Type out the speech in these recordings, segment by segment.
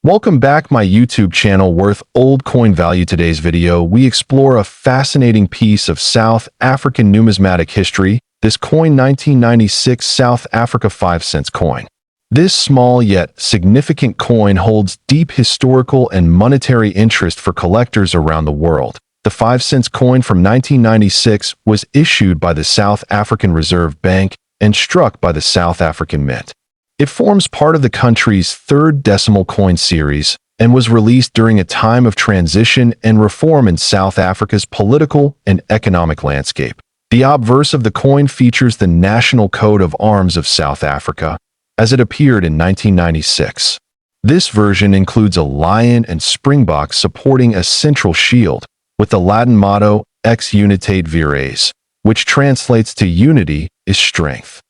Welcome back my YouTube channel worth old coin value. Today's video, we explore a fascinating piece of South African numismatic history, this coin 1996 South Africa 5 cents coin. This small yet significant coin holds deep historical and monetary interest for collectors around the world. The 5 cents coin from 1996 was issued by the South African Reserve Bank and struck by the South African Mint. It forms part of the country's third decimal coin series and was released during a time of transition and reform in South Africa's political and economic landscape. The obverse of the coin features the national coat of arms of South Africa, as it appeared in 1996. This version includes a lion and springbok supporting a central shield, with the Latin motto Ex Unitate Vires, which translates to Unity is Strength.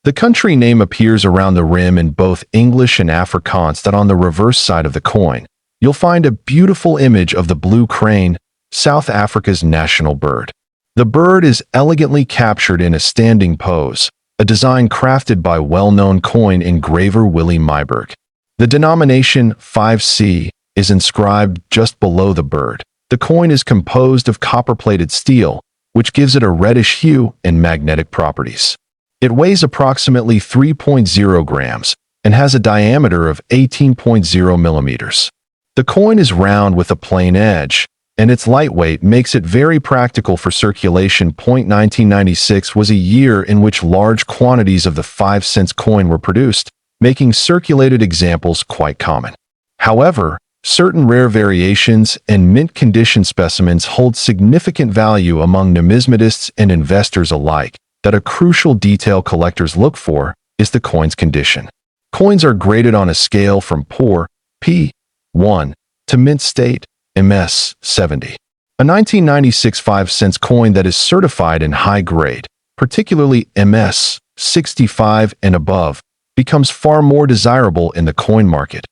The country name appears around the rim in both English and Afrikaans. That on the reverse side of the coin, you'll find a beautiful image of the blue crane, South Africa's national bird. The bird is elegantly captured in a standing pose, a design crafted by well-known coin engraver Willie Myburgh. The denomination 5C is inscribed just below the bird. The coin is composed of copper-plated steel, which gives it a reddish hue and magnetic properties. It weighs approximately 3.0 grams and has a diameter of 18.0 millimeters. The coin is round with a plain edge, and its lightweight makes it very practical for circulation. 1996 was a year in which large quantities of the 5 cents coin were produced, making circulated examples quite common. However, certain rare variations and mint condition specimens hold significant value among numismatists and investors alike. That a crucial detail collectors look for is the coin's condition. Coins are graded on a scale from poor, P1, to mint state, MS 70. A 1996 5 cents coin that is certified in high grade, particularly MS 65 and above, becomes far more desirable in the coin market.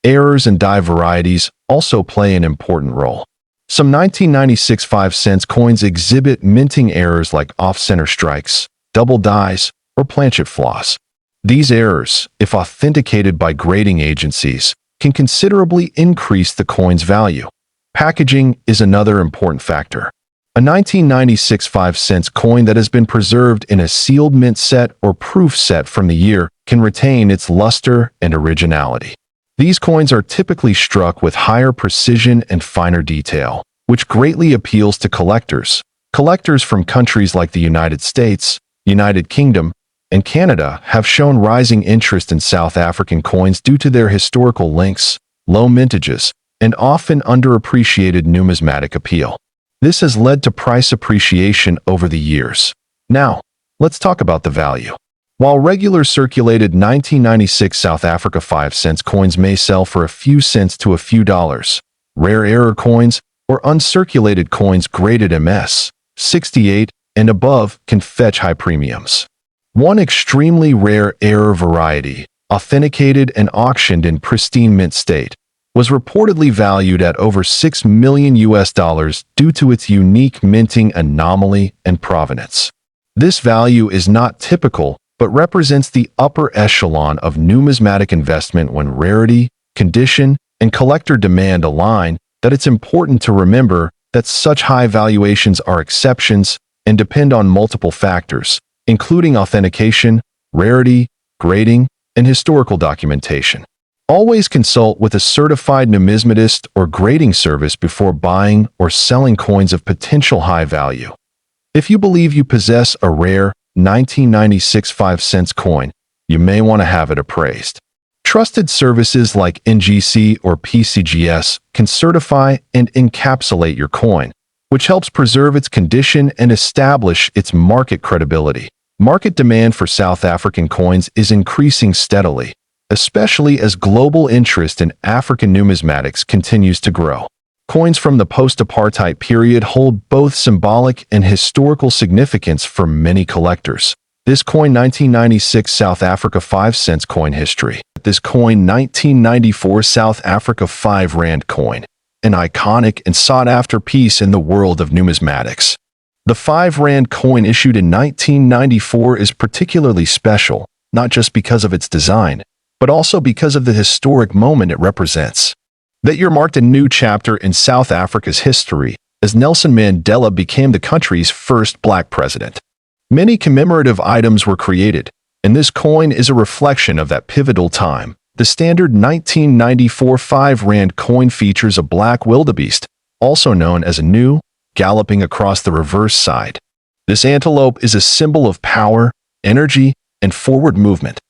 Errors and die varieties also play an important role. Some 1996 5 cents coins exhibit minting errors like off-center strikes, double dies, or planchet flaws. These errors, if authenticated by grading agencies, can considerably increase the coin's value. Packaging is another important factor. A 1996 5 cents coin that has been preserved in a sealed mint set or proof set from the year can retain its luster and originality. These coins are typically struck with higher precision and finer detail, which greatly appeals to collectors. Collectors from countries like the United States, United Kingdom, and Canada have shown rising interest in South African coins due to their historical links, low mintages, and often underappreciated numismatic appeal. This has led to price appreciation over the years. Now, let's talk about the value. While regular circulated 1996 South Africa 5 cents coins may sell for a few cents to a few dollars, rare error coins or uncirculated coins graded MS 68 and above can fetch high premiums. One extremely rare error variety, authenticated and auctioned in pristine mint state, was reportedly valued at over $6 million due to its unique minting anomaly and provenance. This value is not typical, but represents the upper echelon of numismatic investment when rarity, condition, and collector demand align. That it's important to remember that such high valuations are exceptions and depend on multiple factors, including authentication, rarity, grading, and historical documentation. Always consult with a certified numismatist or grading service before buying or selling coins of potential high value. If you believe you possess a rare 1996 5 cents coin, you may want to have it appraised. Trusted services like NGC or PCGS can certify and encapsulate your coin, which helps preserve its condition and establish its market credibility. Market demand for South African coins is increasing steadily, especially as global interest in African numismatics continues to grow. Coins from the post-apartheid period hold both symbolic and historical significance for many collectors. This coin 1996 South Africa 5 cents coin history. This coin 1994 South Africa 5 Rand coin, an iconic and sought-after piece in the world of numismatics. The 5 Rand coin issued in 1994 is particularly special, not just because of its design, but also because of the historic moment it represents. That year marked a new chapter in South Africa's history, as Nelson Mandela became the country's first black president. Many commemorative items were created, and this coin is a reflection of that pivotal time. The standard 1994 5 Rand coin features a black wildebeest, also known as a gnu, galloping across the reverse side. This antelope is a symbol of power, energy, and forward movement.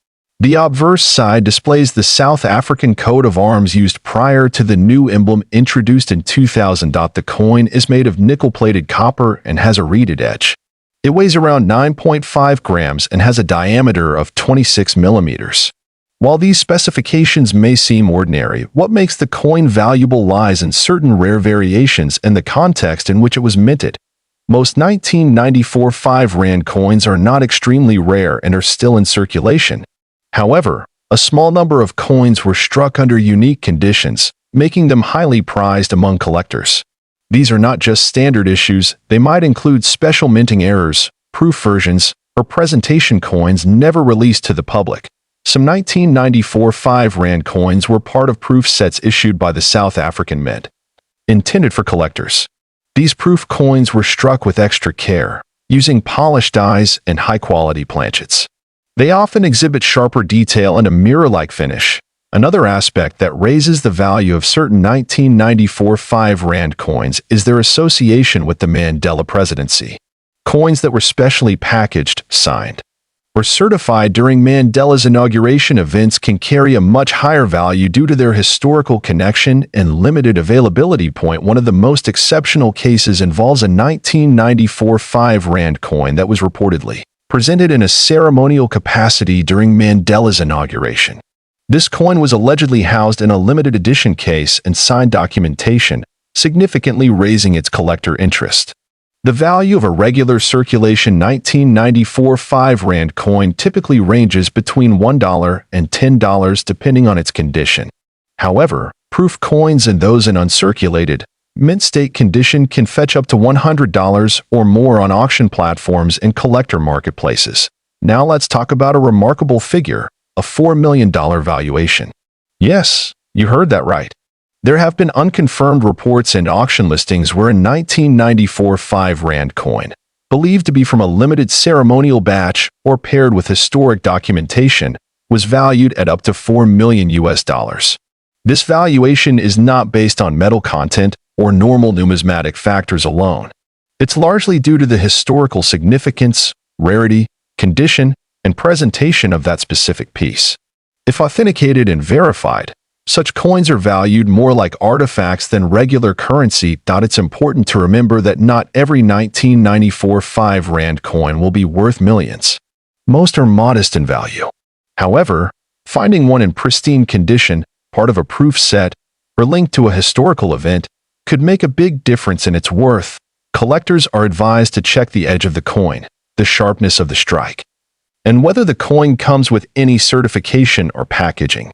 The obverse side displays the South African coat of arms used prior to the new emblem introduced in 2000. The coin is made of nickel-plated copper and has a reeded edge. It weighs around 9.5 grams and has a diameter of 26 millimeters. While these specifications may seem ordinary, what makes the coin valuable lies in certain rare variations and the context in which it was minted. Most 1994 5 Rand coins are not extremely rare and are still in circulation. However, a small number of coins were struck under unique conditions, making them highly prized among collectors. These are not just standard issues, they might include special minting errors, proof versions, or presentation coins never released to the public. Some 1994 5 Rand coins were part of proof sets issued by the South African Mint, intended for collectors. These proof coins were struck with extra care, using polished dies and high-quality planchets. They often exhibit sharper detail and a mirror-like finish. Another aspect that raises the value of certain 1994 5 Rand coins is their association with the Mandela presidency. Coins that were specially packaged, signed, or certified during Mandela's inauguration events can carry a much higher value due to their historical connection and limited availability. One of the most exceptional cases involves a 1994 5 Rand coin that was reportedly presented in a ceremonial capacity during Mandela's inauguration. This coin was allegedly housed in a limited edition case and signed documentation, significantly raising its collector interest. The value of a regular circulation 1994 5 Rand coin typically ranges between $1 and $10 depending on its condition. However, proof coins and those in uncirculated, mint state condition can fetch up to $100 or more on auction platforms and collector marketplaces. Now let's talk about a remarkable figure, a $4 million valuation. Yes, you heard that right. There have been unconfirmed reports and auction listings where a 1994 5 Rand coin, believed to be from a limited ceremonial batch or paired with historic documentation, was valued at up to $4 million. This valuation is not based on metal content or normal numismatic factors alone. It's largely due to the historical significance, rarity, condition, and presentation of that specific piece. If authenticated and verified, such coins are valued more like artifacts than regular currency. It's important to remember that not every 1994 5 Rand coin will be worth millions. Most are modest in value. However, finding one in pristine condition, part of a proof set, or linked to a historical event, could make a big difference in its worth. Collectors are advised to check the edge of the coin, the sharpness of the strike, and whether the coin comes with any certification or packaging.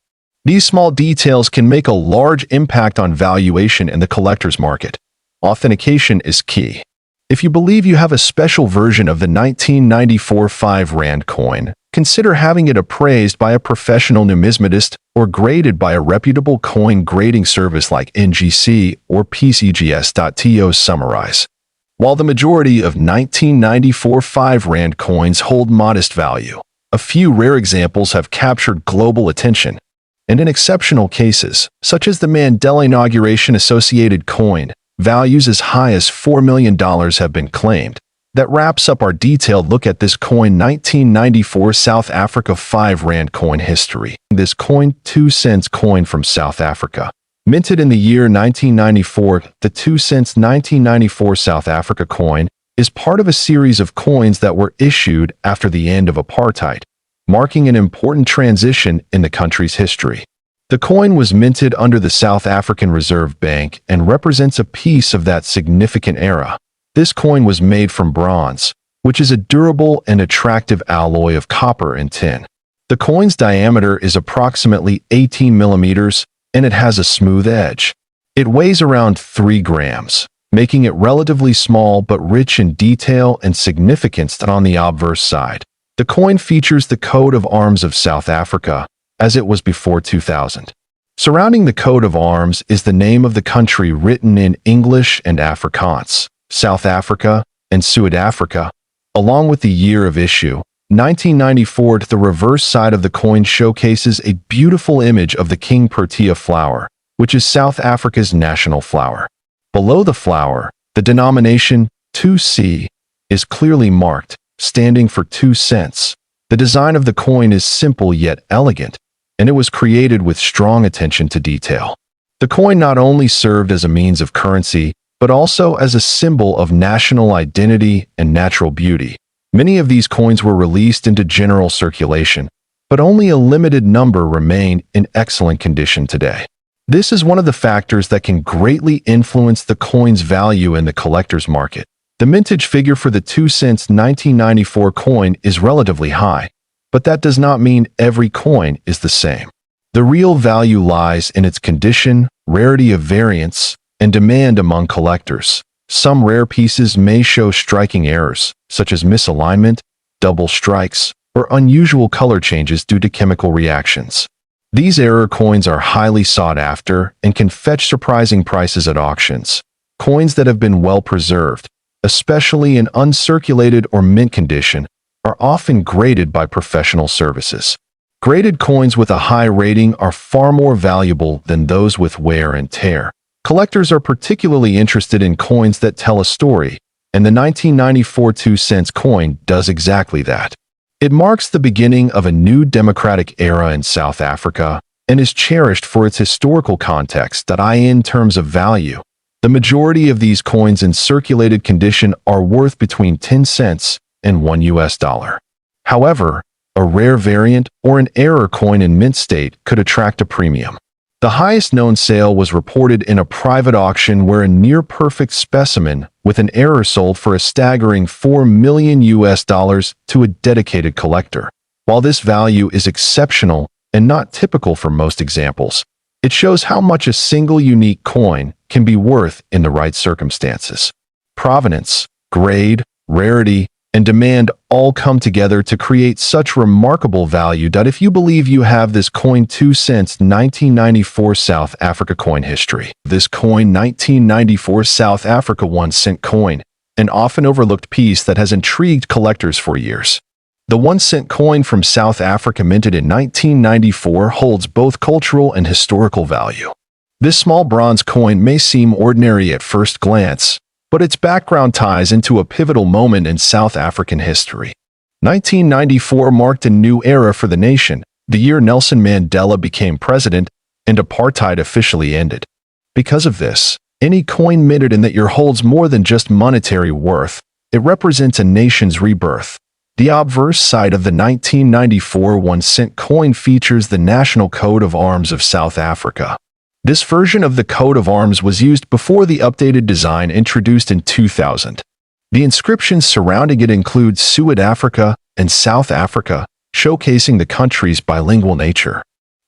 These small details can make a large impact on valuation in the collector's market. Authentication is key. If you believe you have a special version of the 1994 5 Rand coin, consider having it appraised by a professional numismatist or graded by a reputable coin grading service like NGC or PCGS.to summarize. While the majority of 1994 5 Rand coins hold modest value, a few rare examples have captured global attention. And in exceptional cases, such as the Mandela Inauguration Associated coin, values as high as $4 million have been claimed. That wraps up our detailed look at this coin 1994 South Africa 5 Rand coin history. This coin, 2 cents coin from South Africa. Minted in the year 1994, the 2 cents 1994 South Africa coin is part of a series of coins that were issued after the end of apartheid, marking an important transition in the country's history. The coin was minted under the South African Reserve Bank and represents a piece of that significant era. This coin was made from bronze, which is a durable and attractive alloy of copper and tin. The coin's diameter is approximately 18 millimeters, and it has a smooth edge. It weighs around 3 grams, making it relatively small but rich in detail and significance on the obverse side. The coin features the coat of arms of South Africa, as it was before 2000. Surrounding the coat of arms is the name of the country written in English and Afrikaans, South Africa and Suid-Afrika, along with the year of issue, 1994. To the reverse side of the coin showcases a beautiful image of the King Protea flower, which is South Africa's national flower. Below the flower, the denomination 2C is clearly marked, standing for 2 cents. The design of the coin is simple yet elegant, and it was created with strong attention to detail. The coin not only served as a means of currency, but also as a symbol of national identity and natural beauty. Many of these coins were released into general circulation, but only a limited number remain in excellent condition today. This is one of the factors that can greatly influence the coin's value in the collector's market. The mintage figure for the 2 cents 1994 coin is relatively high, but that does not mean every coin is the same. The real value lies in its condition, rarity of variants, and demand among collectors. Some rare pieces may show striking errors, such as misalignment, double strikes, or unusual color changes due to chemical reactions. These error coins are highly sought after and can fetch surprising prices at auctions. Coins that have been well preserved, especially in uncirculated or mint condition, are often graded by professional services. Graded coins with a high rating are far more valuable than those with wear and tear. Collectors are particularly interested in coins that tell a story, and the 1994 2 cents coin does exactly that. It marks the beginning of a new democratic era in South Africa and is cherished for its historical context. In terms of value, the majority of these coins in circulated condition are worth between 10 cents and $1. However, a rare variant or an error coin in mint state could attract a premium. The highest known sale was reported in a private auction where a near-perfect specimen with an error sold for a staggering $4 million to a dedicated collector. While this value is exceptional and not typical for most examples, it shows how much a single unique coin can be worth in the right circumstances. Provenance, grade, rarity, and demand all come together to create such remarkable value. If you believe you have this coin 2 cents 1994 South Africa coin history. This coin 1994 South Africa 1 cent coin, an often overlooked piece that has intrigued collectors for years. The 1 cent coin from South Africa minted in 1994 holds both cultural and historical value. This small bronze coin may seem ordinary at first glance, but its background ties into a pivotal moment in South African history. 1994 marked a new era for the nation, the year Nelson Mandela became president and apartheid officially ended. Because of this, any coin minted in that year holds more than just monetary worth. It represents a nation's rebirth. The obverse side of the 1994 1 cent coin features the national coat of arms of South Africa. This version of the coat of arms was used before the updated design introduced in 2000. The inscriptions surrounding it include Suid-Afrika and South Africa, showcasing the country's bilingual nature.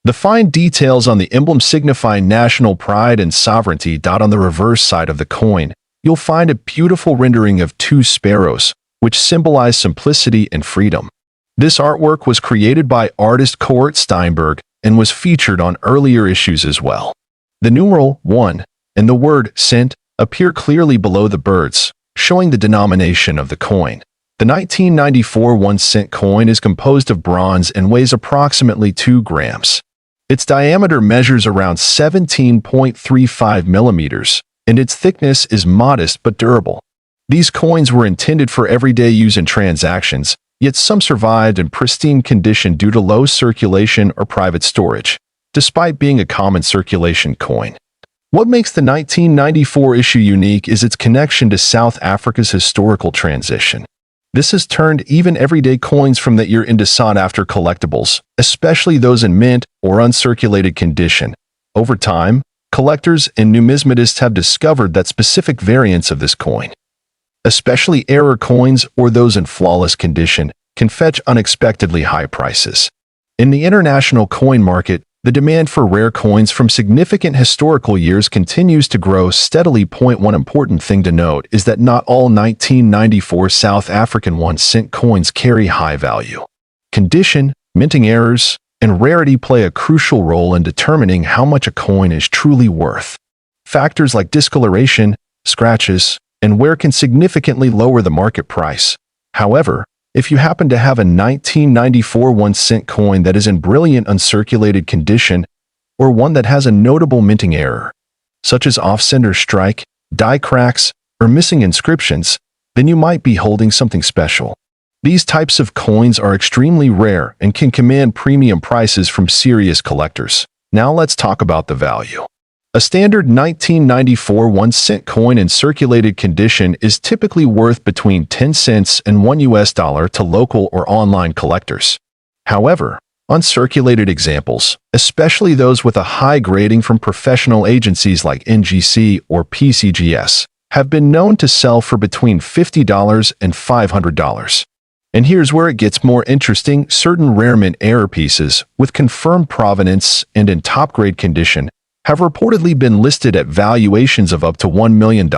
The fine details on the emblem signify national pride and sovereignty. On the reverse side of the coin, you'll find a beautiful rendering of 2 sparrows, which symbolize simplicity and freedom. This artwork was created by artist Coert Steinberg and was featured on earlier issues as well. The numeral 1 and the word cent appear clearly below the birds, showing the denomination of the coin. The 1994 1 cent coin is composed of bronze and weighs approximately 2 grams. Its diameter measures around 17.35 millimeters, and its thickness is modest but durable. These coins were intended for everyday use in transactions, yet some survived in pristine condition due to low circulation or private storage, despite being a common circulation coin. What makes the 1994 issue unique is its connection to South Africa's historical transition. This has turned even everyday coins from that year into sought-after collectibles, especially those in mint or uncirculated condition. Over time, collectors and numismatists have discovered that specific variants of this coin, especially error coins or those in flawless condition, can fetch unexpectedly high prices. In the international coin market, the demand for rare coins from significant historical years continues to grow steadily. One important thing to note is that not all 1994 South African 1 cent coins carry high value. Condition, minting errors, and rarity play a crucial role in determining how much a coin is truly worth. Factors like discoloration, scratches, and wear can significantly lower the market price. However, if you happen to have a 1994 1-cent coin that is in brilliant uncirculated condition, or one that has a notable minting error, such as off-center strike, die cracks, or missing inscriptions, then you might be holding something special. These types of coins are extremely rare and can command premium prices from serious collectors. Now let's talk about the value. A standard 1994 1-cent coin in circulated condition is typically worth between 10 cents and $1 to local or online collectors. However, uncirculated examples, especially those with a high grading from professional agencies like NGC or PCGS, have been known to sell for between $50 and $500. And here's where it gets more interesting. Certain rare mint error pieces, with confirmed provenance and in top-grade condition, have reportedly been listed at valuations of up to $1 million.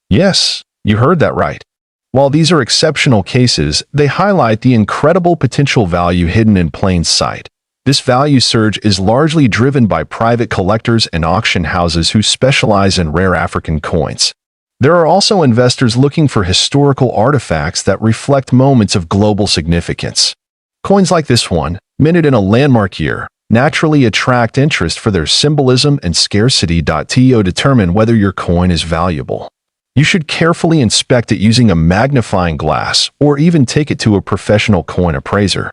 Yes, you heard that right. While these are exceptional cases, they highlight the incredible potential value hidden in plain sight. This value surge is largely driven by private collectors and auction houses who specialize in rare African coins. There are also investors looking for historical artifacts that reflect moments of global significance. Coins like this one, minted in a landmark year, naturally attract interest for their symbolism and scarcity. To determine whether your coin is valuable, you should carefully inspect it using a magnifying glass or even take it to a professional coin appraiser.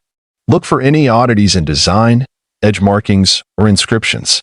Look for any oddities in design, edge markings, or inscriptions.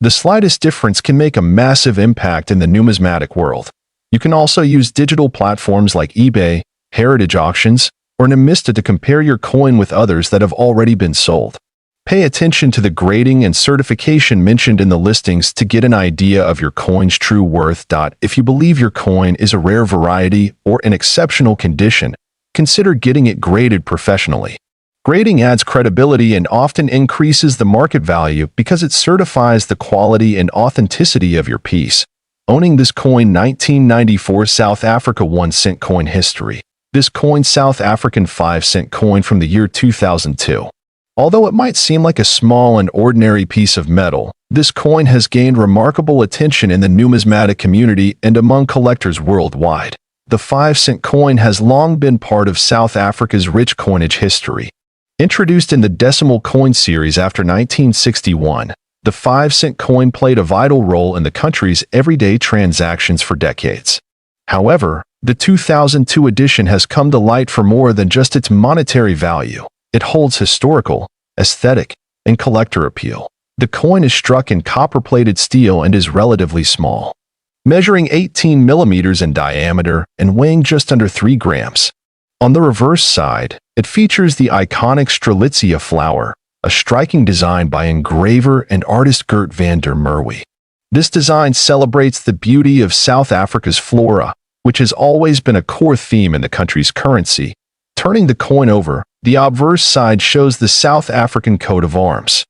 The slightest difference can make a massive impact in the numismatic world. You can also use digital platforms like eBay, Heritage Auctions, or Numista to compare your coin with others that have already been sold. Pay attention to the grading and certification mentioned in the listings to get an idea of your coin's true worth. If you believe your coin is a rare variety or in exceptional condition, consider getting it graded professionally. Grading adds credibility and often increases the market value because it certifies the quality and authenticity of your piece. Owning this coin 1994 South Africa 1-cent coin history. This coin South African 5-cent coin from the year 2002. Although it might seem like a small and ordinary piece of metal, this coin has gained remarkable attention in the numismatic community and among collectors worldwide. The 5-cent coin has long been part of South Africa's rich coinage history. Introduced in the decimal coin series after 1961, the 5-cent coin played a vital role in the country's everyday transactions for decades. However, the 2002 edition has come to light for more than just its monetary value. It holds historical, aesthetic, and collector appeal. The coin is struck in copper-plated steel and is relatively small, measuring 18 millimeters in diameter and weighing just under 3 grams. On the reverse side, it features the iconic Strelitzia flower, a striking design by engraver and artist Gert van der Merwe. This design celebrates the beauty of South Africa's flora, which has always been a core theme in the country's currency. Turning the coin over, the obverse side shows the South African coat of arms.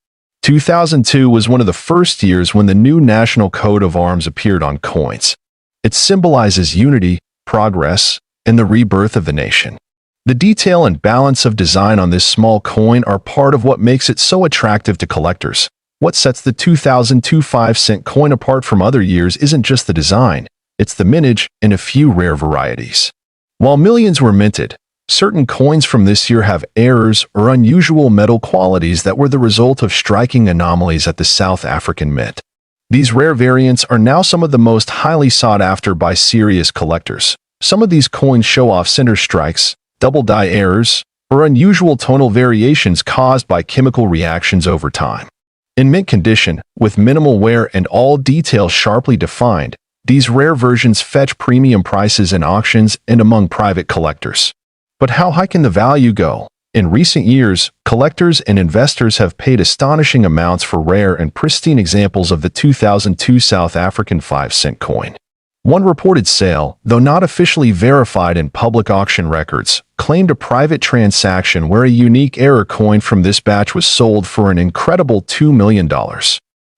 2002 was one of the first years when the new national coat of arms appeared on coins. It symbolizes unity, progress, and the rebirth of the nation. The detail and balance of design on this small coin are part of what makes it so attractive to collectors. What sets the 2002 5-cent coin apart from other years isn't just the design, it's the mintage and a few rare varieties. While millions were minted, certain coins from this year have errors or unusual metal qualities that were the result of striking anomalies at the South African Mint. These rare variants are now some of the most highly sought after by serious collectors. Some of these coins show off center strikes, double die errors, or unusual tonal variations caused by chemical reactions over time. In mint condition, with minimal wear and all details sharply defined, these rare versions fetch premium prices in auctions and among private collectors. But how high can the value go? In recent years, collectors and investors have paid astonishing amounts for rare and pristine examples of the 2002 South African 5-cent coin. One reported sale, though not officially verified in public auction records, claimed a private transaction where a unique error coin from this batch was sold for an incredible $2 million.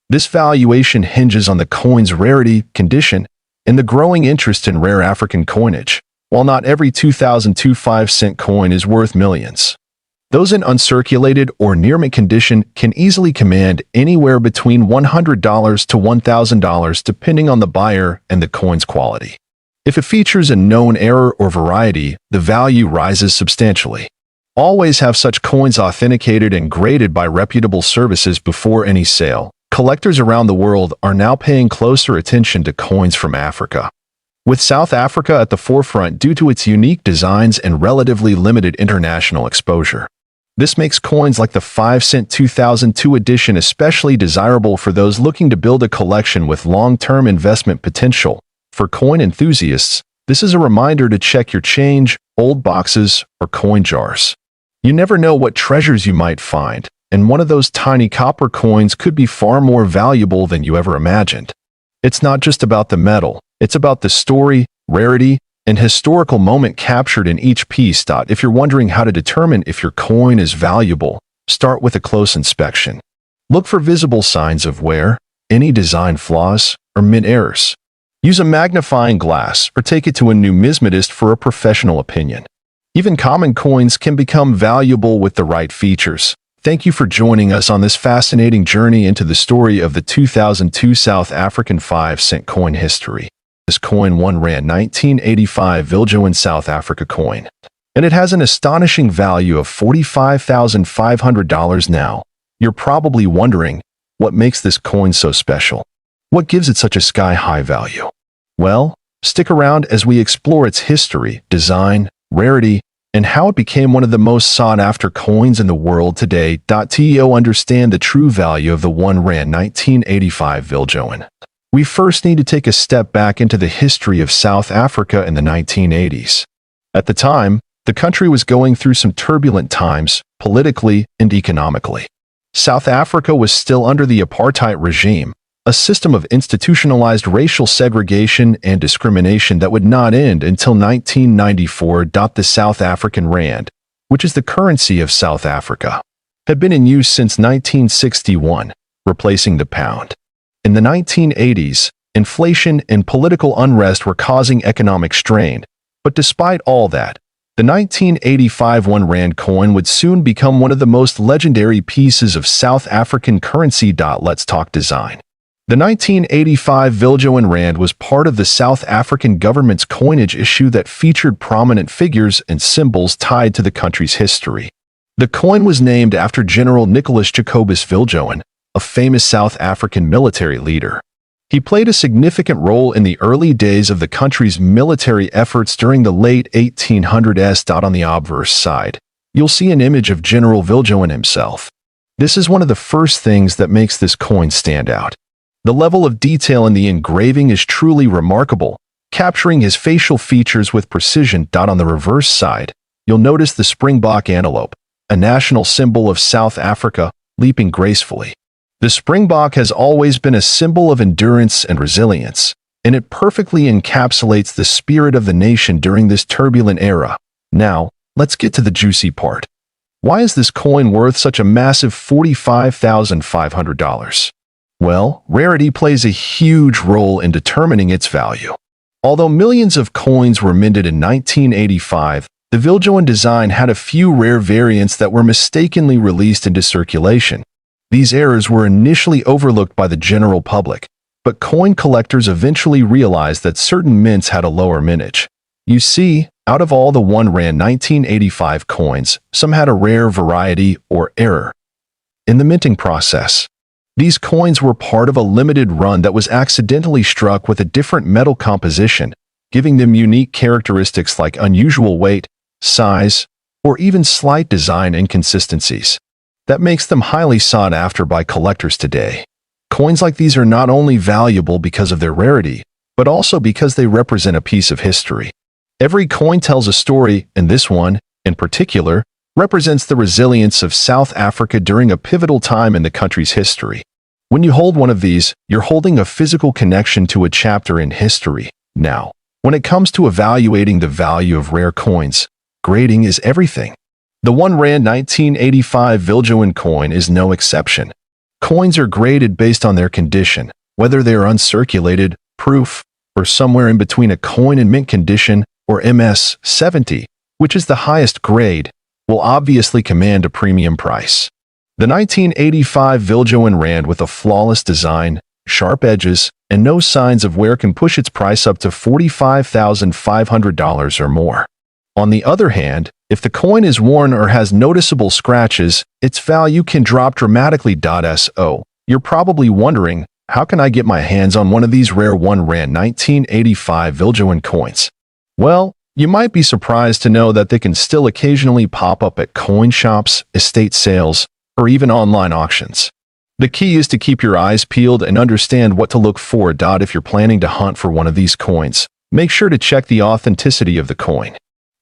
This valuation hinges on the coin's rarity, condition, and the growing interest in rare African coinage. While not every 2002 5-cent coin is worth millions, Those in uncirculated or near-mint condition can easily command anywhere between $100 to $1,000 depending on the buyer and the coin's quality. If it features a known error or variety, the value rises substantially. Always have such coins authenticated and graded by reputable services before any sale. Collectors around the world are now paying closer attention to coins from Africa, with South Africa at the forefront due to its unique designs and relatively limited international exposure. This makes coins like the 5-cent 2002 edition especially desirable for those looking to build a collection with long-term investment potential. For coin enthusiasts, this is a reminder to check your change, old boxes, or coin jars. You never know what treasures you might find, and one of those tiny copper coins could be far more valuable than you ever imagined. It's not just about the metal, it's about the story, rarity, and historical moment captured in each piece. If you're wondering how to determine if your coin is valuable, start with a close inspection. Look for visible signs of wear, any design flaws, or mint errors. Use a magnifying glass or take it to a numismatist for a professional opinion. Even common coins can become valuable with the right features. Thank you for joining us on this fascinating journey into the story of the 2002 South African 5-cent coin history. This coin won Rand 1985 Viljoen South Africa coin, and it has an astonishing value of $45,500 now. You're probably wondering, what makes this coin so special? What gives it such a sky-high value? Well, stick around as we explore its history, design, rarity, and how it became one of the most sought-after coins in the world today. To understand the true value of the 1 Rand 1985 Viljoen, we first need to take a step back into the history of South Africa in the 1980s. At the time, the country was going through some turbulent times, politically and economically. South Africa was still under the apartheid regime, a system of institutionalized racial segregation and discrimination that would not end until 1994. The South African Rand, which is the currency of South Africa, had been in use since 1961, replacing the pound. In the 1980s, inflation and political unrest were causing economic strain, but despite all that, the 1985 1 Rand coin would soon become one of the most legendary pieces of South African currency. Let's talk design. The 1985 Viljoen Rand was part of the South African government's coinage issue that featured prominent figures and symbols tied to the country's history. The coin was named after General Nicholas Jacobus Viljoen, a famous South African military leader. He played a significant role in the early days of the country's military efforts during the late 1800s. On the obverse side, you'll see an image of General Viljoen himself. This is one of the first things that makes this coin stand out. The level of detail in the engraving is truly remarkable, capturing his facial features with precision. On the reverse side, you'll notice the springbok antelope, a national symbol of South Africa, leaping gracefully. The springbok has always been a symbol of endurance and resilience, and it perfectly encapsulates the spirit of the nation during this turbulent era. Now, let's get to the juicy part. Why is this coin worth such a massive $45,500? Well, rarity plays a huge role in determining its value. Although millions of coins were minted in 1985, the Viljoen design had a few rare variants that were mistakenly released into circulation. These errors were initially overlooked by the general public, but coin collectors eventually realized that certain mints had a lower mintage. You see, out of all the 1 Rand 1985 coins, some had a rare variety or error in the minting process. These coins were part of a limited run that was accidentally struck with a different metal composition, giving them unique characteristics like unusual weight, size, or even slight design inconsistencies. That makes them highly sought after by collectors today. Coins like these are not only valuable because of their rarity, but also because they represent a piece of history. Every coin tells a story, and this one, in particular, represents the resilience of South Africa during a pivotal time in the country's history. When you hold one of these, you're holding a physical connection to a chapter in history. Now, when it comes to evaluating the value of rare coins, grading is everything. The 1 Rand 1985 Viljoen coin is no exception. Coins are graded based on their condition, whether they are uncirculated, proof, or somewhere in between a coin in mint condition or MS 70, which is the highest grade. will obviously command a premium price. The 1985 Viljoen Rand with a flawless design, sharp edges, and no signs of wear can push its price up to $45,500 or more. On the other hand, if the coin is worn or has noticeable scratches, its value can drop dramatically. So, you're probably wondering, how can I get my hands on one of these rare 1 Rand 1985 Viljoen coins? Well, you might be surprised to know that they can still occasionally pop up at coin shops, estate sales, or even online auctions. The key is to keep your eyes peeled and understand what to look for. If you're planning to hunt for one of these coins, make sure to check the authenticity of the coin.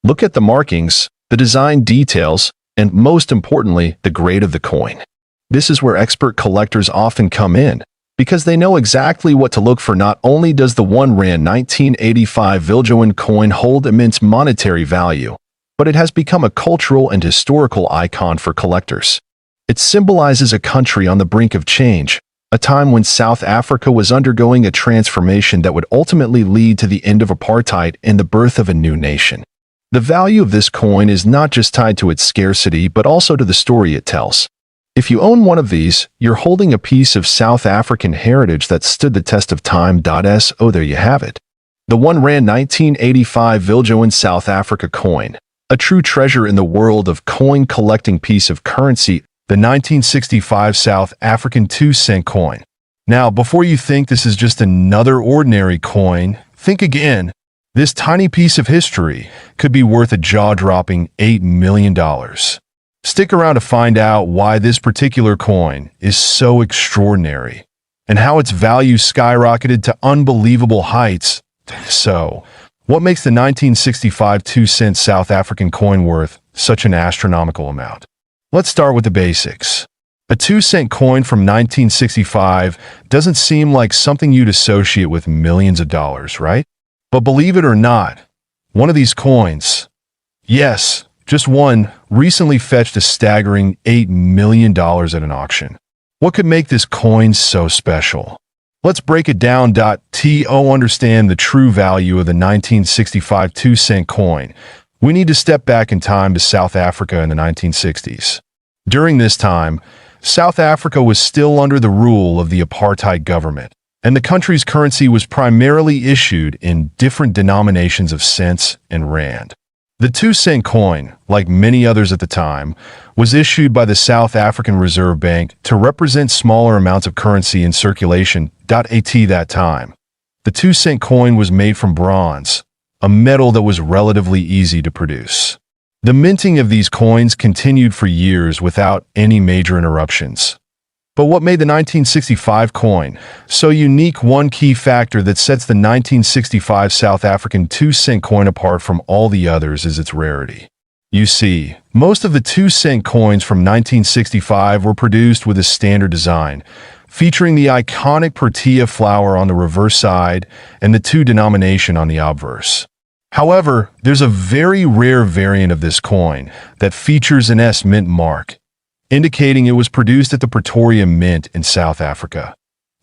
Look at the markings, the design details, and most importantly, the grade of the coin. This is where expert collectors often come in, because they know exactly what to look for. Not only does the 1 Rand 1985 Viljoen coin hold immense monetary value, but it has become a cultural and historical icon for collectors. It symbolizes a country on the brink of change, a time when South Africa was undergoing a transformation that would ultimately lead to the end of apartheid and the birth of a new nation. The value of this coin is not just tied to its scarcity but also to the story it tells. If you own one of these, you're holding a piece of South African heritage that stood the test of time. So there you have it. The 1 Rand 1985 Viljoen South Africa coin, a true treasure in the world of coin collecting piece of currency, the 1965 South African 2-cent coin. Now, before you think this is just another ordinary coin, think again. This tiny piece of history could be worth a jaw-dropping $8 million. Stick around to find out why this particular coin is so extraordinary and how its value skyrocketed to unbelievable heights. So, what makes the 1965 2-cent South African coin worth such an astronomical amount? Let's start with the basics. A 2-cent coin from 1965 doesn't seem like something you'd associate with millions of dollars, right? But believe it or not, one of these coins, yes, just one, recently fetched a staggering $8 million at an auction. What could make this coin so special? Let's break it down. To understand the true value of the 1965 2-cent coin, we need to step back in time to South Africa in the 1960s. During this time, South Africa was still under the rule of the apartheid government, and the country's currency was primarily issued in different denominations of cents and rand. The 2-cent coin, like many others at the time, was issued by the South African Reserve Bank to represent smaller amounts of currency in circulation. At that time, the 2-cent coin was made from bronze, a metal that was relatively easy to produce. The minting of these coins continued for years without any major interruptions. But what made the 1965 coin so unique? One key factor that sets the 1965 South African 2-cent coin apart from all the others is its rarity. You see, most of the 2-cent coins from 1965 were produced with a standard design, featuring the iconic Protea flower on the reverse side and the 2 denomination on the obverse. However, there's a very rare variant of this coin that features an S mint mark, indicating it was produced at the Pretoria Mint in South Africa.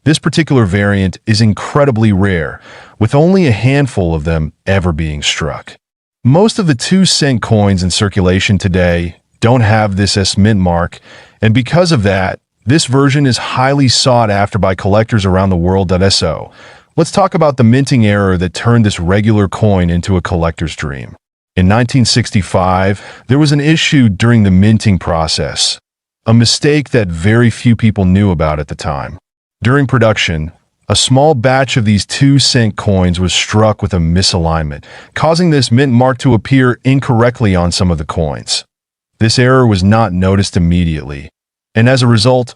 This particular variant is incredibly rare, with only a handful of them ever being struck. Most of the 2-cent coins in circulation today don't have this S mint mark, and because of that, this version is highly sought after by collectors around the world. So, let's talk about the minting error that turned this regular coin into a collector's dream. In 1965, there was an issue during the minting process, a mistake that very few people knew about at the time. During production, a small batch of these 2-cent coins was struck with a misalignment, causing this mint mark to appear incorrectly on some of the coins. This error was not noticed immediately, and as a result,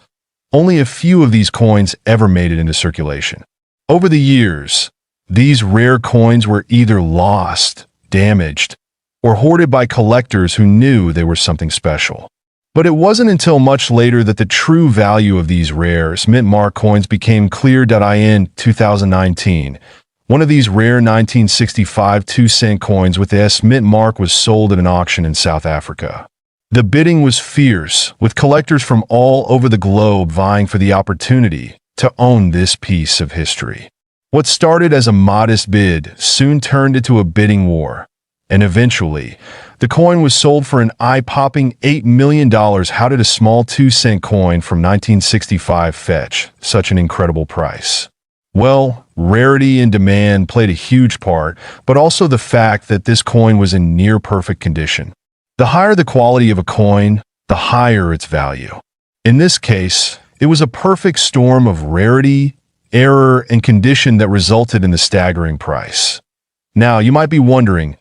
only a few of these coins ever made it into circulation. Over the years, these rare coins were either lost, damaged, or hoarded by collectors who knew they were something special. But it wasn't until much later that the true value of these rare mint mark coins became clear. In 2019, one of these rare 1965 2-cent coins with the S mint mark was sold at an auction in South Africa. The bidding was fierce, with collectors from all over the globe vying for the opportunity to own this piece of history. What started as a modest bid soon turned into a bidding war, and eventually, The coin was sold for an eye-popping $8 million. How did a small 2-cent coin from 1965 fetch such an incredible price? Well, rarity and demand played a huge part, but also the fact that this coin was in near-perfect condition. The higher the quality of a coin, the higher its value. In this case, it was a perfect storm of rarity, error, and condition that resulted in the staggering price. Now, you might be wondering,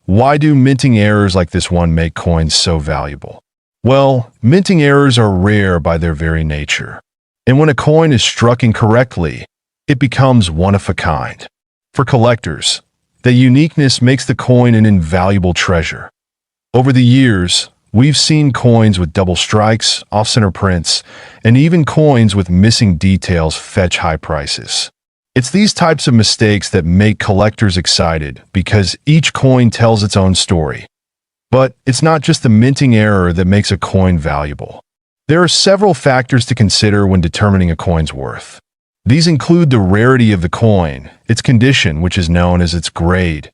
why do minting errors like this one make coins so valuable? Well, minting errors are rare by their very nature. And when a coin is struck incorrectly, it becomes one of a kind. For collectors, the uniqueness makes the coin an invaluable treasure. Over the years, we've seen coins with double strikes, off-center prints, and even coins with missing details fetch high prices. It's these types of mistakes that make collectors excited because each coin tells its own story. But it's not just the minting error that makes a coin valuable. There are several factors to consider when determining a coin's worth. These include the rarity of the coin, its condition, which is known as its grade,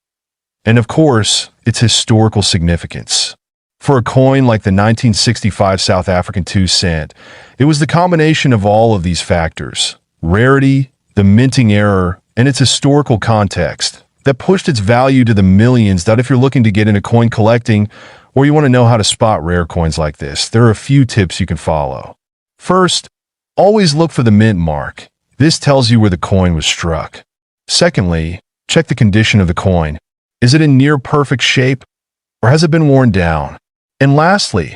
and of course, its historical significance. For a coin like the 1965 South African 2-cent, it was the combination of all of these factors, rarity, the minting error, and its historical context, that pushed its value to the millions. That if you're looking to get into coin collecting, or you want to know how to spot rare coins like this, there are a few tips you can follow. First, always look for the mint mark. This tells you where the coin was struck. Secondly, check the condition of the coin. Is it in near perfect shape, or has it been worn down? And lastly,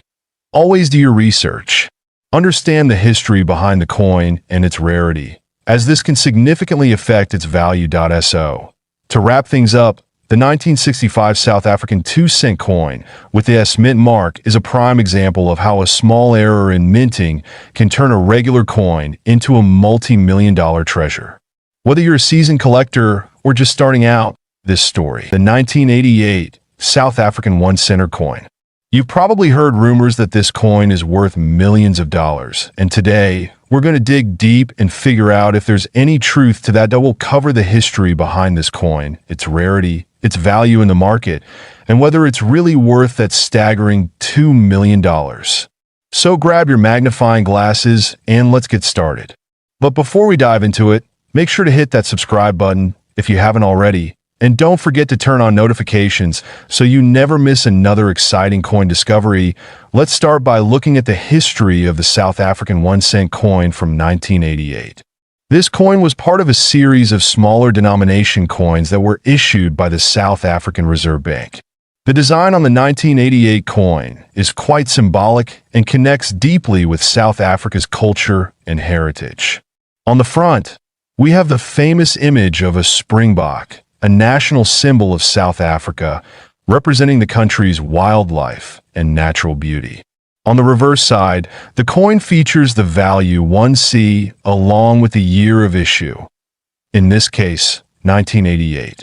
always do your research. Understand the history behind the coin and its rarity, as this can significantly affect its value. So, to wrap things up, the 1965 South African 2-cent coin with the S mint mark is a prime example of how a small error in minting can turn a regular coin into a multi-million-dollar treasure. Whether you're a seasoned collector or just starting out, this story, the 1988 South African 1-center coin. You've probably heard rumors that this coin is worth millions of dollars, and today, we're going to dig deep and figure out if there's any truth to that. We'll cover the history behind this coin, its rarity, its value in the market, and whether it's really worth that staggering $2 million. So grab your magnifying glasses and let's get started. But before we dive into it, make sure to hit that subscribe button if you haven't already, and don't forget to turn on notifications so you never miss another exciting coin discovery. Let's start by looking at the history of the South African 1-cent coin from 1988. This coin was part of a series of smaller denomination coins that were issued by the South African Reserve Bank. The design on the 1988 coin is quite symbolic and connects deeply with South Africa's culture and heritage. On the front, we have the famous image of a springbok, a national symbol of South Africa, representing the country's wildlife and natural beauty. On the reverse side, the coin features the value 1C along with the year of issue. In this case, 1988.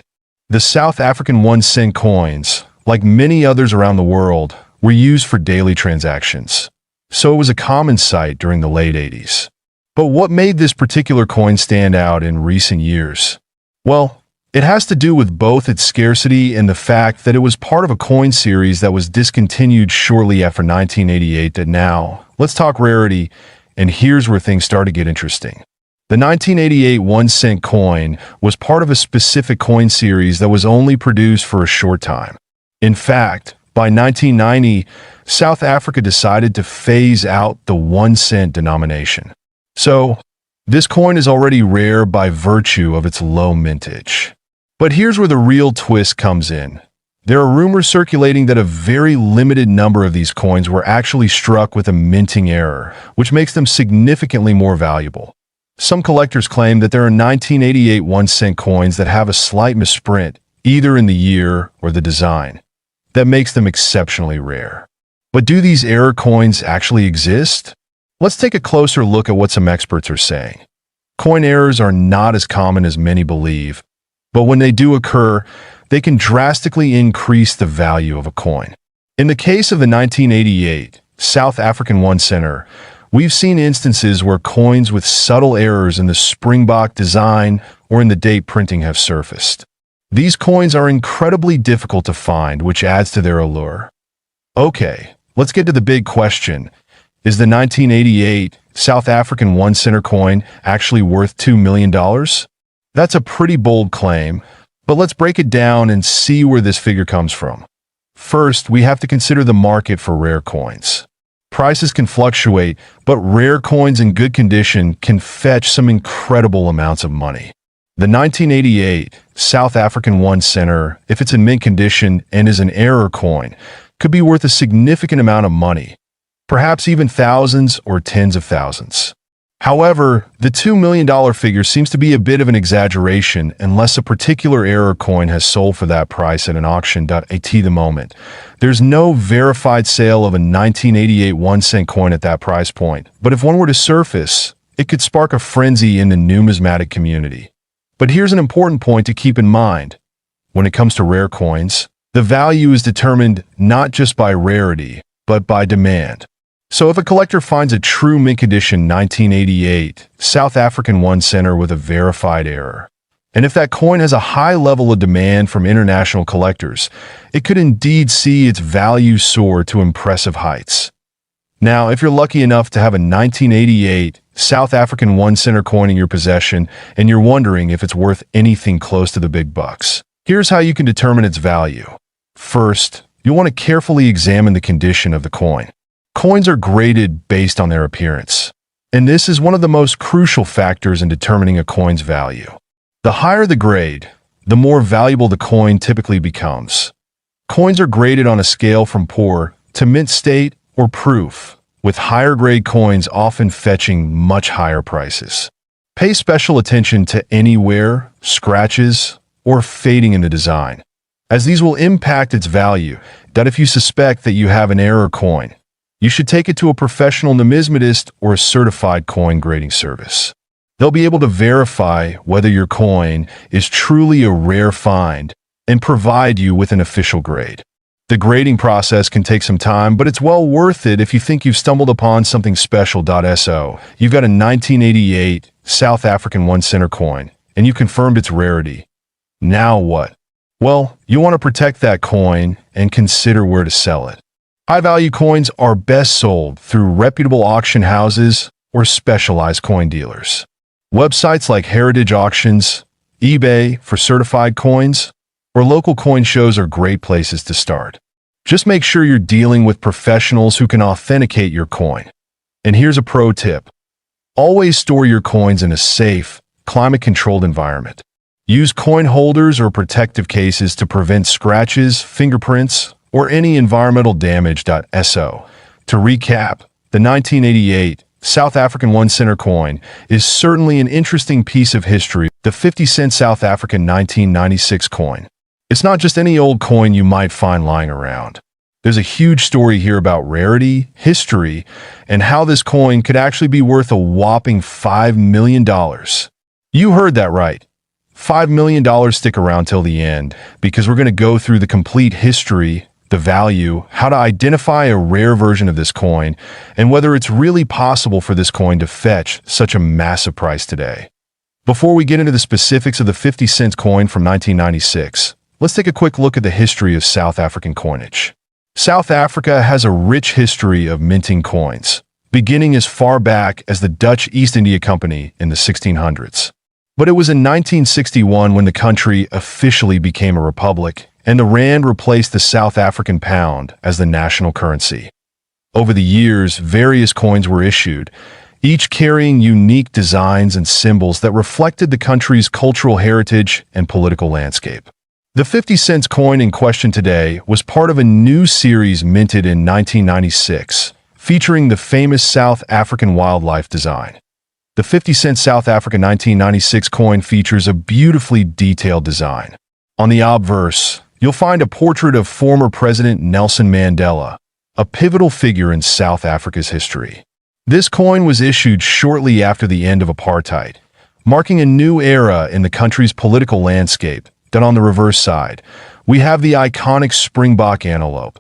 The South African 1-cent coins, like many others around the world, were used for daily transactions, so it was a common sight during the late 80s. But what made this particular coin stand out in recent years? Well, it has to do with both its scarcity and the fact that it was part of a coin series that was discontinued shortly after 1988. Now, let's talk rarity, and here's where things start to get interesting. The 1988 1-cent coin was part of a specific coin series that was only produced for a short time. In fact, by 1990, South Africa decided to phase out the 1-cent denomination. So, this coin is already rare by virtue of its low mintage. But here's where the real twist comes in. There are rumors circulating that a very limited number of these coins were actually struck with a minting error, which makes them significantly more valuable. Some collectors claim that there are 1988 1-cent coins that have a slight misprint, either in the year or the design, that makes them exceptionally rare. But do these error coins actually exist? Let's take a closer look at what some experts are saying. Coin errors are not as common as many believe, but when they do occur, they can drastically increase the value of a coin. In the case of the 1988 South African 1-center, we've seen instances where coins with subtle errors in the springbok design or in the date printing have surfaced. These coins are incredibly difficult to find, which adds to their allure. Okay, let's get to the big question. Is the 1988 South African 1 center coin actually worth $2 million? That's a pretty bold claim, but let's break it down and see where this figure comes from. First, we have to consider the market for rare coins. Prices can fluctuate, but rare coins in good condition can fetch some incredible amounts of money. The 1988 South African 1 center, if it's in mint condition and is an error coin, could be worth a significant amount of money, perhaps even thousands or tens of thousands. However, the $2 million figure seems to be a bit of an exaggeration unless a particular error coin has sold for that price at an auction. At the moment, there's no verified sale of a 1988 1-cent coin at that price point, but if one were to surface, it could spark a frenzy in the numismatic community. But here's an important point to keep in mind. When it comes to rare coins, the value is determined not just by rarity, but by demand. So if a collector finds a true mint condition 1988 South African 1 center with a verified error, and if that coin has a high level of demand from international collectors, it could indeed see its value soar to impressive heights. Now, if you're lucky enough to have a 1988 South African 1 center coin in your possession and you're wondering if it's worth anything close to the big bucks, here's how you can determine its value. First, you'll want to carefully examine the condition of the coin. Coins are graded based on their appearance, and this is one of the most crucial factors in determining a coin's value. The higher the grade, the more valuable the coin typically becomes. Coins are graded on a scale from poor to mint state or proof, with higher grade coins often fetching much higher prices. Pay special attention to any wear, scratches, or fading in the design, as these will impact its value. That if you suspect that you have an error coin, you should take it to a professional numismatist or a certified coin grading service. They'll be able to verify whether your coin is truly a rare find and provide you with an official grade. The grading process can take some time, but it's well worth it if you think you've stumbled upon something special. So, you've got a 1988 South African 1 center coin, and you confirmed its rarity. Now what? Well, you want to protect that coin and consider where to sell it. High-value coins are best sold through reputable auction houses or specialized coin dealers. Websites like Heritage Auctions, eBay for certified coins, or local coin shows are great places to start. Just make sure you're dealing with professionals who can authenticate your coin. And here's a pro tip. Always store your coins in a safe, climate-controlled environment. Use coin holders or protective cases to prevent scratches, fingerprints, or any environmental damage. So, to recap, the 1988 South African 1 center coin is certainly an interesting piece of history. The 50-cent South African 1996 coin. It's not just any old coin you might find lying around. There's a huge story here about rarity, history, and how this coin could actually be worth a whopping $5 million. You heard that right. $5 million. Stick around till the end, because we're going to go through the complete history, the value, how to identify a rare version of this coin, and whether it's really possible for this coin to fetch such a massive price today. Before we get into the specifics of the 50-cent coin from 1996, let's take a quick look at the history of South African coinage. South Africa has a rich history of minting coins, beginning as far back as the Dutch East India Company in the 1600s. But it was in 1961 when the country officially became a republic, and the rand replaced the South African pound as the national currency. Over the years, various coins were issued, each carrying unique designs and symbols that reflected the country's cultural heritage and political landscape. The 50-cent coin in question today was part of a new series minted in 1996, featuring the famous South African wildlife design. The 50-cent South African 1996 coin features a beautifully detailed design. On the obverse, you'll find a portrait of former President Nelson Mandela, a pivotal figure in South Africa's history. This coin was issued shortly after the end of apartheid, marking a new era in the country's political landscape. Then on the reverse side, we have the iconic springbok antelope,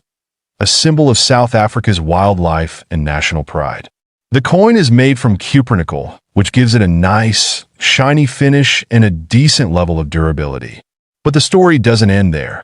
a symbol of South Africa's wildlife and national pride. The coin is made from cupronickel, which gives it a nice, shiny finish and a decent level of durability. But the story doesn't end there.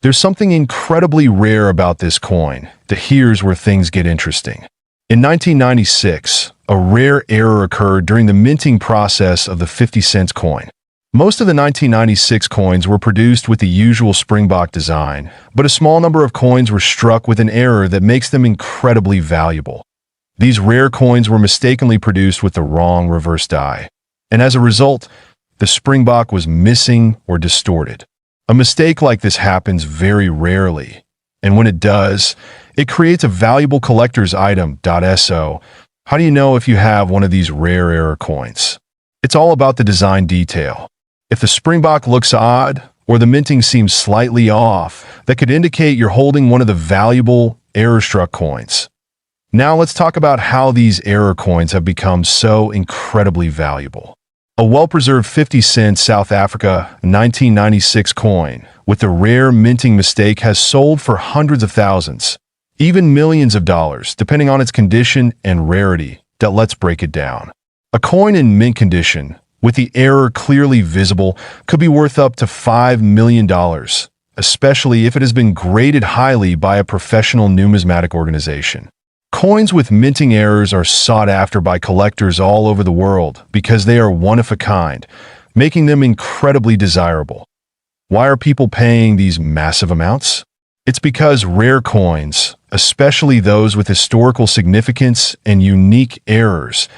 There's something incredibly rare about this coin. Here's where things get interesting. In 1996, a rare error occurred during the minting process of the 50-cent coin. Most of the 1996 coins were produced with the usual Springbok design, but a small number of coins were struck with an error that makes them incredibly valuable. These rare coins were mistakenly produced with the wrong reverse die, and as a result, the Springbok was missing or distorted. A mistake like this happens very rarely, and when it does, it creates a valuable collector's item. So, how do you know if you have one of these rare error coins? It's all about the design detail. If the Springbok looks odd, or the minting seems slightly off, that could indicate you're holding one of the valuable error-struck coins. Now let's talk about how these error coins have become so incredibly valuable. A well-preserved 50-cent South Africa 1996 coin with a rare minting mistake has sold for hundreds of thousands, even millions of dollars, depending on its condition and rarity. Let's break it down. A coin in mint condition, with the error clearly visible, could be worth up to $5 million, especially if it has been graded highly by a professional numismatic organization. Coins with minting errors are sought after by collectors all over the world because they are one of a kind, making them incredibly desirable. Why are people paying these massive amounts? It's because rare coins, especially those with historical significance and unique errors,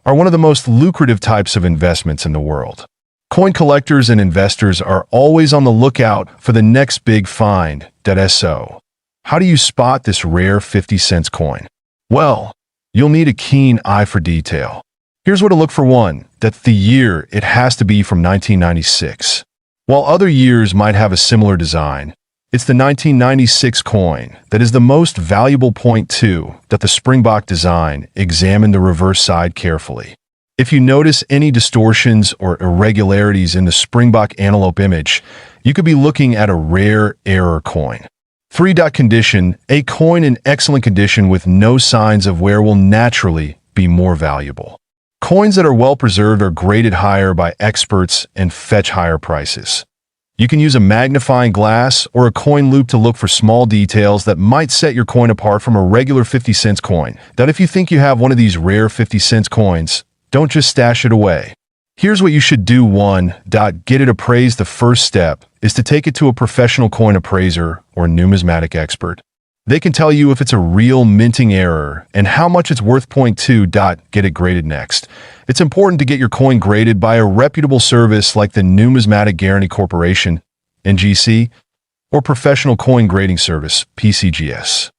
are one of the most lucrative types of investments in the world. Coin collectors and investors are always on the lookout for the next big find. So, how do you spot this rare 50-cent coin? Well, you'll need a keen eye for detail. Here's where to look for one. The year, it has to be from 1996. While other years might have a similar design, it's the 1996 coin that is the most valuable. Point 2, that the Springbok design. Examine the reverse side carefully. If you notice any distortions or irregularities in the Springbok antelope image, you could be looking at a rare error coin. 3. Condition. A coin in excellent condition with no signs of wear will naturally be more valuable. Coins that are well preserved are graded higher by experts and fetch higher prices. You can use a magnifying glass or a coin loop to look for small details that might set your coin apart from a regular 50-cent coin. If you think you have one of these rare 50-cent coins, don't just stash it away. Here's what you should do. 1. Get it appraised. The first step is to take it to a professional coin appraiser or numismatic expert. They can tell you if it's a real minting error and how much it's worth. Point 2. Get it graded. Next, it's important to get your coin graded by a reputable service like the Numismatic Guarantee Corporation, NGC, or Professional Coin Grading Service, PCGS.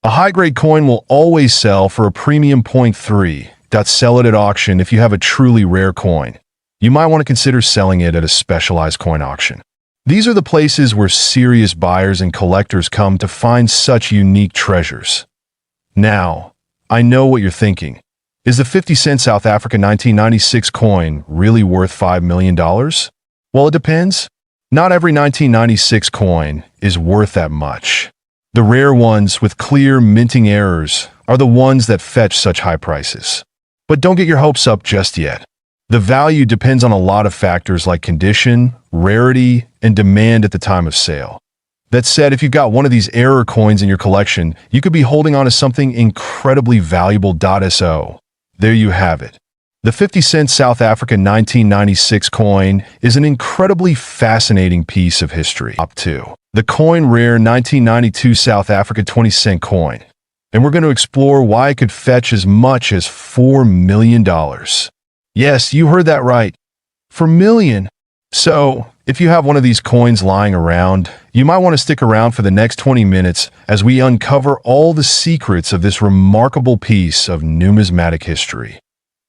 A high-grade coin will always sell for a premium. Point 3. Sell it at auction. If you have a truly rare coin, you might want to consider selling it at a specialized coin auction. These are the places where serious buyers and collectors come to find such unique treasures. Now, I know what you're thinking. Is the 50-cent South Africa 1996 coin really worth $5 million? Well, it depends. Not every 1996 coin is worth that much. The rare ones with clear minting errors are the ones that fetch such high prices. But don't get your hopes up just yet. The value depends on a lot of factors like condition, rarity, and demand at the time of sale. That said, if you've got one of these error coins in your collection, you could be holding on to something incredibly valuable. So, there you have it. The 50-cent South Africa 1996 coin is an incredibly fascinating piece of history. Top 2. The coin rare 1992 South Africa 20-cent coin. And we're going to explore why it could fetch as much as $4 million. Yes, you heard that right. $4 million. So, if you have one of these coins lying around, you might want to stick around for the next 20 minutes as we uncover all the secrets of this remarkable piece of numismatic history.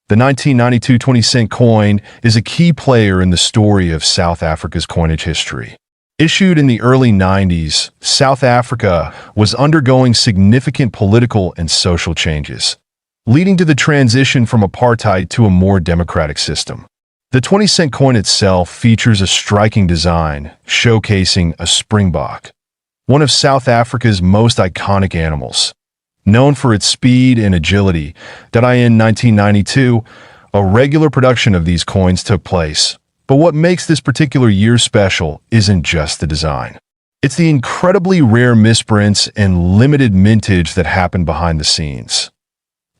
The 1992 20-cent coin is a key player in the story of South Africa's coinage history. Issued in the early 90s, South Africa was undergoing significant political and social changes, leading to the transition from apartheid to a more democratic system. The 20-cent coin itself features a striking design, showcasing a springbok, one of South Africa's most iconic animals. Known for its speed and agility, in 1992, a regular production of these coins took place. But what makes this particular year special isn't just the design. It's the incredibly rare misprints and limited mintage that happen behind the scenes.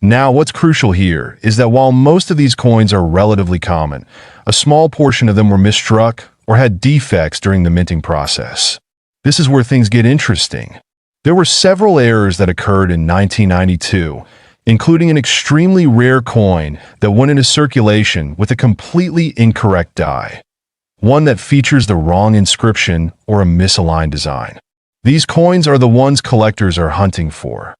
Now, what's crucial here is that while most of these coins are relatively common, a small portion of them were misstruck or had defects during the minting process. This is where things get interesting. There were several errors that occurred in 1992, including an extremely rare coin that went into circulation with a completely incorrect die, one that features the wrong inscription or a misaligned design. These coins are the ones collectors are hunting for.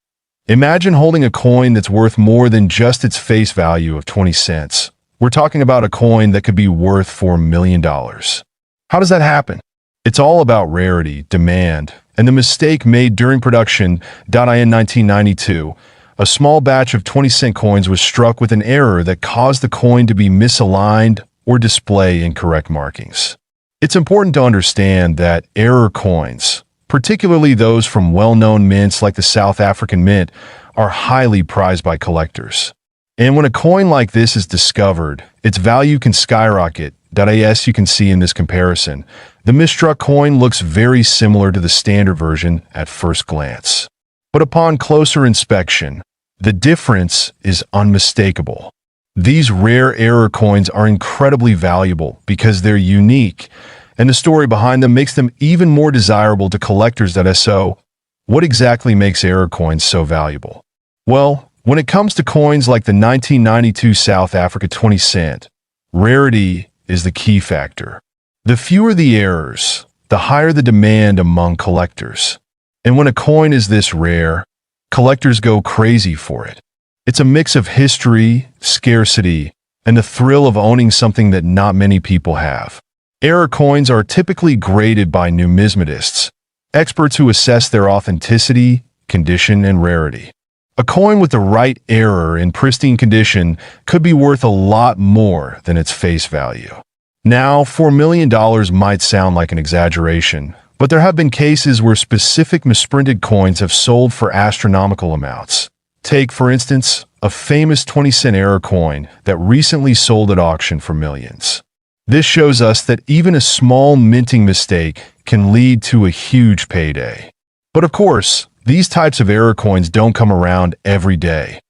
Imagine holding a coin that's worth more than just its face value of 20 cents. We're talking about a coin that could be worth $4 million. How does that happen? It's all about rarity, demand, and the mistake made during production. In 1992, a small batch of 20-cent coins was struck with an error that caused the coin to be misaligned or display incorrect markings. It's important to understand that error coins, particularly those from well-known mints like the South African Mint, are highly prized by collectors. And when a coin like this is discovered, its value can skyrocket. As you can see in this comparison, the misstruck coin looks very similar to the standard version at first glance. But upon closer inspection, the difference is unmistakable. These rare error coins are incredibly valuable because they're unique, and the story behind them makes them even more desirable to collectors. So, what exactly makes error coins so valuable? Well, when it comes to coins like the 1992 South Africa 20 cent, rarity is the key factor. The fewer the errors, the higher the demand among collectors. And when a coin is this rare, collectors go crazy for it. It's a mix of history, scarcity, and the thrill of owning something that not many people have. Error coins are typically graded by numismatists, experts who assess their authenticity, condition, and rarity. A coin with the right error in pristine condition could be worth a lot more than its face value. Now, $4 million might sound like an exaggeration, but there have been cases where specific misprinted coins have sold for astronomical amounts. Take, for instance, a famous 20-cent error coin that recently sold at auction for millions. This shows us that even a small minting mistake can lead to a huge payday. But of course, these types of error coins don't come around every day.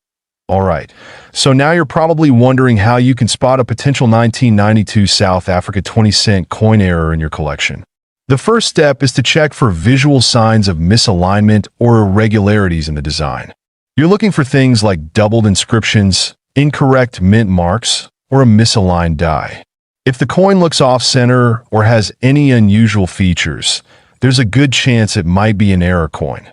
Alright, so now you're probably wondering how you can spot a potential 1992 South Africa 20-cent coin error in your collection. The first step is to check for visual signs of misalignment or irregularities in the design. You're looking for things like doubled inscriptions, incorrect mint marks, or a misaligned die. If the coin looks off-center or has any unusual features, there's a good chance it might be an error coin.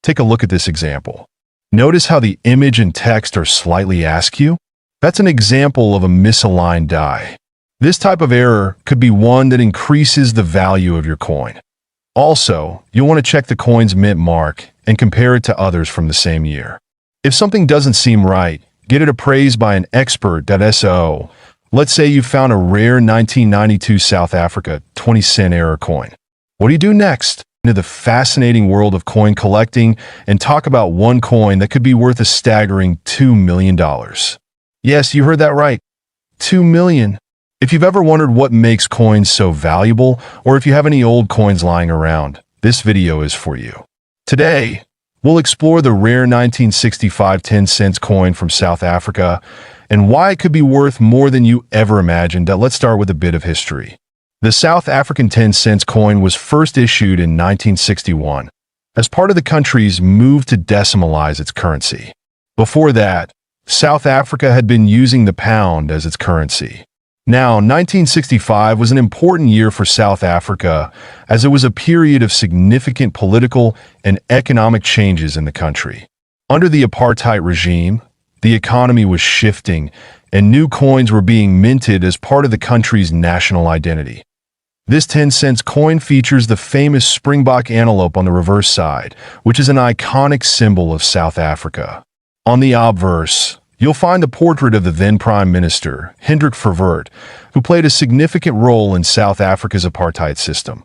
Take a look at this example. Notice how the image and text are slightly askew? That's an example of a misaligned die. This type of error could be one that increases the value of your coin. Also, you'll want to check the coin's mint mark and compare it to others from the same year. If something doesn't seem right, get it appraised by an expert. So, let's say you found a rare 1992 South Africa 20-cent error coin. What do you do next? Into the fascinating world of coin collecting and talk about one coin that could be worth a staggering $2 million. Yes, you heard that right. $2 million. If you've ever wondered what makes coins so valuable, or if you have any old coins lying around, this video is for you. Today, we'll explore the rare 1965 10-cent coin from South Africa and why it could be worth more than you ever imagined. Let's start with a bit of history. The South African 10-cent coin was first issued in 1961 as part of the country's move to decimalize its currency. Before that, South Africa had been using the pound as its currency. Now, 1965 was an important year for South Africa as it was a period of significant political and economic changes in the country. Under the apartheid regime, the economy was shifting and new coins were being minted as part of the country's national identity. This 10-cent coin features the famous Springbok antelope on the reverse side, which is an iconic symbol of South Africa. On the obverse, you'll find the portrait of the then Prime Minister, Hendrik Verwoerd, who played a significant role in South Africa's apartheid system.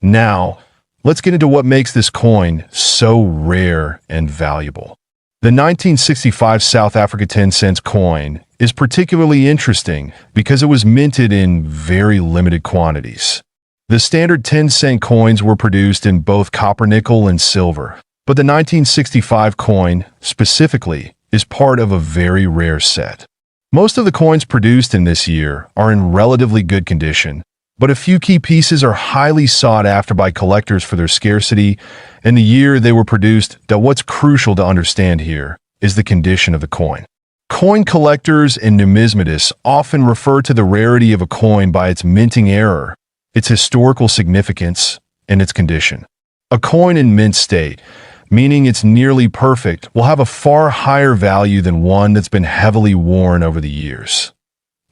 Now, let's get into what makes this coin so rare and valuable. The 1965 South Africa 10-cent coin is particularly interesting because it was minted in very limited quantities. The standard 10-cent coins were produced in both copper, nickel, and silver, but the 1965 coin, specifically, is part of a very rare set. Most of the coins produced in this year are in relatively good condition, but a few key pieces are highly sought after by collectors for their scarcity and the year they were produced. What's crucial to understand here is the condition of the coin. Coin collectors and numismatists often refer to the rarity of a coin by its minting era, its historical significance, and its condition. A coin in mint state, meaning it's nearly perfect, will have a far higher value than one that's been heavily worn over the years.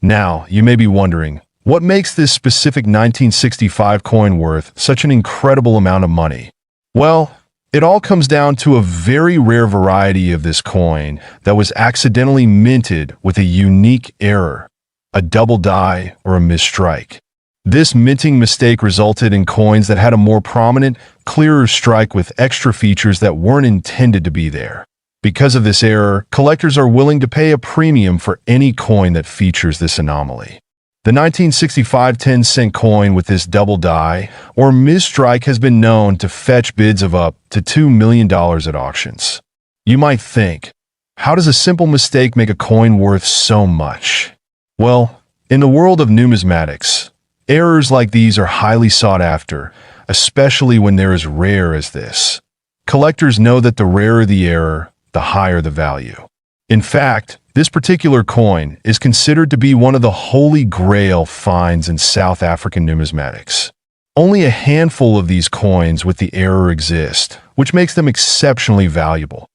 Now, you may be wondering, what makes this specific 1965 coin worth such an incredible amount of money? Well, it all comes down to a very rare variety of this coin that was accidentally minted with a unique error, a double die or a misstrike. This minting mistake resulted in coins that had a more prominent, clearer strike with extra features that weren't intended to be there. Because of this error, collectors are willing to pay a premium for any coin that features this anomaly. The 1965 10-cent coin with this double die or misstrike has been known to fetch bids of up to $2 million at auctions. You might think, how does a simple mistake make a coin worth so much? Well, in the world of numismatics, errors like these are highly sought after, especially when they're as rare as this. Collectors know that the rarer the error, the higher the value. In fact, this particular coin is considered to be one of the holy grail finds in South African numismatics. Only a handful of these coins with the error exist, which makes them exceptionally valuable.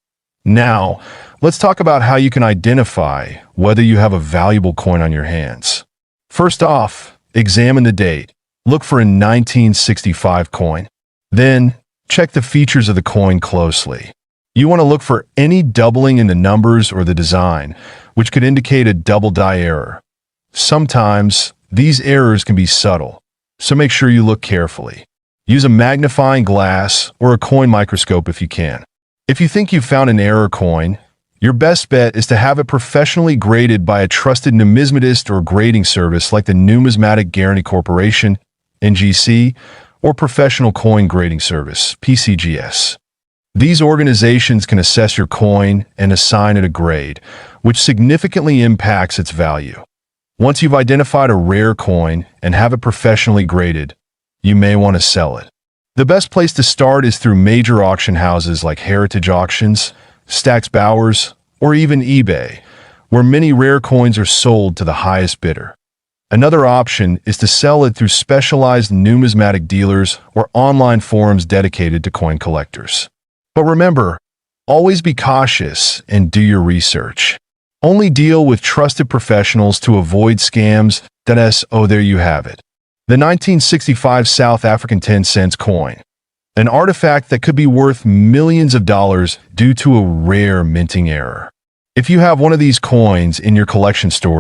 Now, let's talk about how you can identify whether you have a valuable coin on your hands. First off, examine the date. Look for a 1965 coin. Then, check the features of the coin closely. You want to look for any doubling in the numbers or the design, which could indicate a double die error. Sometimes, these errors can be subtle, so make sure you look carefully. Use a magnifying glass or a coin microscope if you can. If you think you've found an error coin, your best bet is to have it professionally graded by a trusted numismatist or grading service like the Numismatic Guarantee Corporation, NGC, or Professional Coin Grading Service, PCGS. These organizations can assess your coin and assign it a grade, which significantly impacts its value. Once you've identified a rare coin and have it professionally graded, you may want to sell it. The best place to start is through major auction houses like Heritage Auctions, Stack's Bowers, or even eBay, where many rare coins are sold to the highest bidder. Another option is to sell it through specialized numismatic dealers or online forums dedicated to coin collectors. But remember, always be cautious and do your research. Only deal with trusted professionals to avoid scams. There you have it. The 1965 South African 10 cents coin. An artifact that could be worth millions of dollars due to a rare minting error. If you have one of these coins in your collection store,